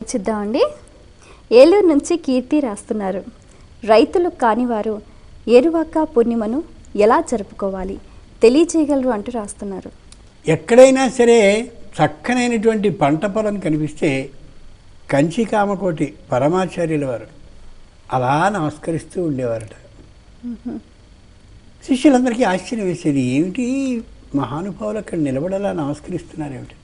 చూద్దామండి. ఏలూరు నుంచి కీర్తి రాస్తున్నారు. రైతులు కానివారు ఏరువాక పూర్ణిమను ఎలా జరుపుకోవాలి తెలియజేయగలరు అంటూ రాస్తున్నారు. ఎక్కడైనా సరే చక్కనైనటువంటి పంట పొలం కనిపిస్తే కంచి కామకోటి పరమాచార్యుల వారు అలా నమస్కరిస్తూ ఉండేవారట. శిష్యులందరికీ ఆశ్చర్యం వేసేది, ఏమిటి మహానుభావులు అక్కడ నిలబడలా నమస్కరిస్తున్నారేమిటి?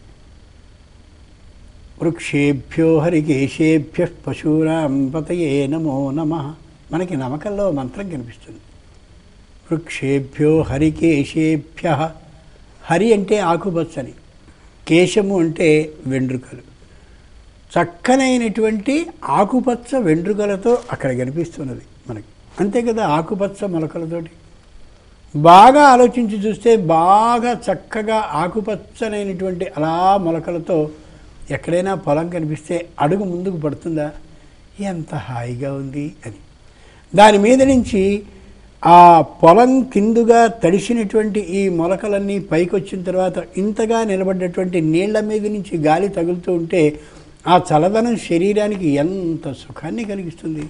వృక్షేభ్యో హరికేశేభ్య పశూనాం పతయే నమో నమః. మనకి నమ్మకంలో మంత్రం కనిపిస్తుంది. వృక్షేభ్యో హరికేశేభ్య. హరి అంటే ఆకుపచ్చని, కేశము అంటే వెండ్రుకలు. చక్కనైనటువంటి ఆకుపచ్చ వెండ్రుకలతో అక్కడ కనిపిస్తున్నది మనకి. అంతే కదా, ఆకుపచ్చ మొలకలతోటి బాగా ఆలోచించి చూస్తే బాగా చక్కగా ఆకుపచ్చనైనటువంటి అలా మొలకలతో ఎక్కడైనా పొలం కనిపిస్తే అడుగు ముందుకు పడుతుందా? ఎంత హాయిగా ఉంది అని. దాని మీద నుంచి ఆ పొలం కిందుగా తడిసినటువంటి ఈ మొలకలన్నీ పైకి వచ్చిన తర్వాత ఇంతగా నిలబడ్డటువంటి నీళ్ల మీద నుంచి గాలి తగులుతూ ఉంటే ఆ చల్లదనం శరీరానికి ఎంత సుఖాన్ని కలిగిస్తుంది.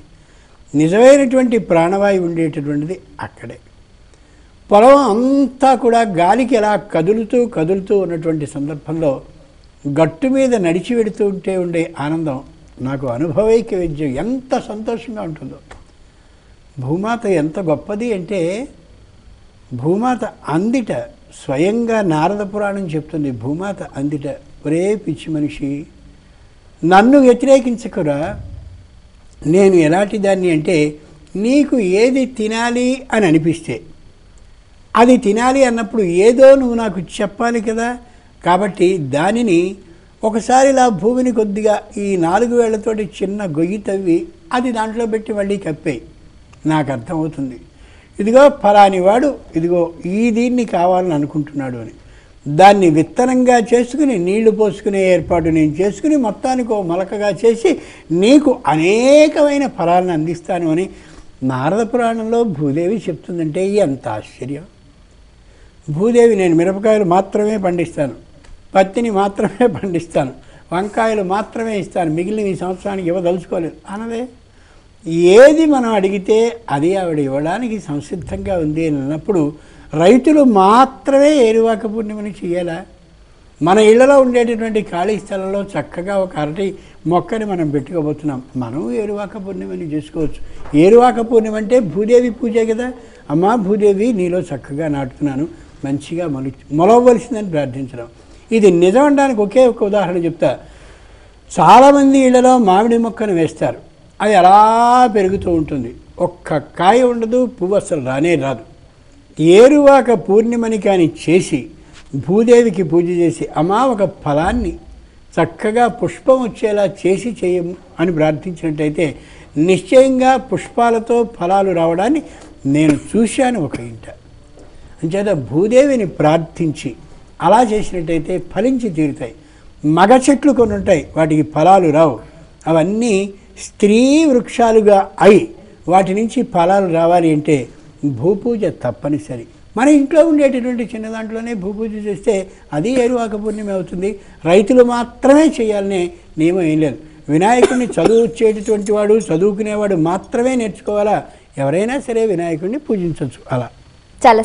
నిజమైనటువంటి ప్రాణవాయువు ఉండేటటువంటిది అక్కడే. పొలం అంతా కూడా గాలికి ఎలా కదులుతూ ఉన్నటువంటి సందర్భంలో గట్టు మీద నడిచి వెడుతూ ఉంటే ఉండే ఆనందం నాకు అనుభవైక విద్య ఎంత సంతోషంగా ఉంటుందో. భూమాత ఎంత గొప్పది అంటే, భూమాత అందిట స్వయంగా నారద పురాణం చెప్తుంది. భూమాత అందిట, ఒరే పిచ్చి మనిషి, నన్ను వ్యతిరేకించకురా. నేను ఎలాంటి దాన్ని అంటే, నీకు ఏది తినాలి అని అనిపిస్తే అది తినాలి అన్నప్పుడు ఏదో నువ్వు నాకు చెప్పాలి కదా. కాబట్టి దానిని ఒకసారి ఇలా భూమిని కొద్దిగా ఈ 4 వేళ్లతోటి చిన్న గొయ్యి తవ్వి అది దాంట్లో పెట్టి మళ్ళీ కప్పేయి, నాకు అర్థమవుతుంది. ఇదిగో ఫలాని వాడు ఇదిగో ఈ దీన్ని కావాలని అనుకుంటున్నాడు అని. దాన్ని విత్తనంగా చేసుకుని నీళ్లు పోసుకునే ఏర్పాటు నేను చేసుకుని మొత్తానికి మొలకగా చేసి నీకు అనేకమైన ఫలాలను అందిస్తాను అని నారద పురాణంలో భూదేవి చెప్తుందంటే ఎంత ఆశ్చర్యం. భూదేవి, నేను మిరపకాయలు మాత్రమే పండిస్తాను, పత్తిని మాత్రమే పండిస్తాను, వంకాయలు మాత్రమే ఇస్తాను, మిగిలిన ఈ సంవత్సరానికి ఇవ్వదలుచుకోలేదు అన్నదే. ఏది మనం అడిగితే అది ఆవిడ ఇవ్వడానికి సంసిద్ధంగా ఉంది అని అన్నప్పుడు రైతులు మాత్రమే ఏరువాక పూర్ణిమని చేయాలా? మన ఇళ్లలో ఉండేటటువంటి ఖాళీ స్థలంలో చక్కగా ఒక అరటి మొక్కని మనం పెట్టుకోబోతున్నాం, మనం ఏరువాక పూర్ణిమని చేసుకోవచ్చు. ఏరువాక పూర్ణిమ అంటే భూదేవి పూజే కదా. అమ్మా భూదేవి, నీలో చక్కగా నాటుతున్నాను, మంచిగా మొలవలసిందని ప్రార్థించడం. ఇది నిజం అనడానికి ఒకే ఒక ఉదాహరణ చెప్తా. చాలామంది ఇళ్లలో మామిడి మొక్కను వేస్తారు, అది అలా పెరుగుతూ ఉంటుంది, ఒక్క కాయ ఉండదు, పువ్వు అసలు రానే రాదు. ఏరువాక పూర్ణిమని కానీ చేసి భూదేవికి పూజ చేసి, అమ్మా ఒక ఫలాన్ని చక్కగా పుష్పం వచ్చేలా చేసి చేయము అని ప్రార్థించినట్టయితే నిశ్చయంగా పుష్పాలతో ఫలాలు రావడాన్ని నేను చూశాను ఒక ఇంట. అంచేత భూదేవిని ప్రార్థించి అలా చేసినట్టయితే ఫలించి తీరుతాయి. మగ చెట్లు కొన్ని ఉంటాయి, వాటికి ఫలాలు రావు. అవన్నీ స్త్రీ వృక్షాలుగా అయి వాటి నుంచి ఫలాలు రావాలి అంటే భూపూజ తప్పనిసరి. మన ఇంట్లో ఉండేటటువంటి చిన్న దాంట్లోనే భూపూజ చేస్తే అది ఏరువాక పూర్ణిమ అవుతుంది. రైతులు మాత్రమే చేయాలనే నియమం ఏం లేదు. వినాయకుడిని చదువుచ్చేటటువంటి వాడు, చదువుకునేవాడు మాత్రమే నేర్చుకోవాలా? ఎవరైనా సరే వినాయకుడిని పూజించవచ్చు. అలా చాలా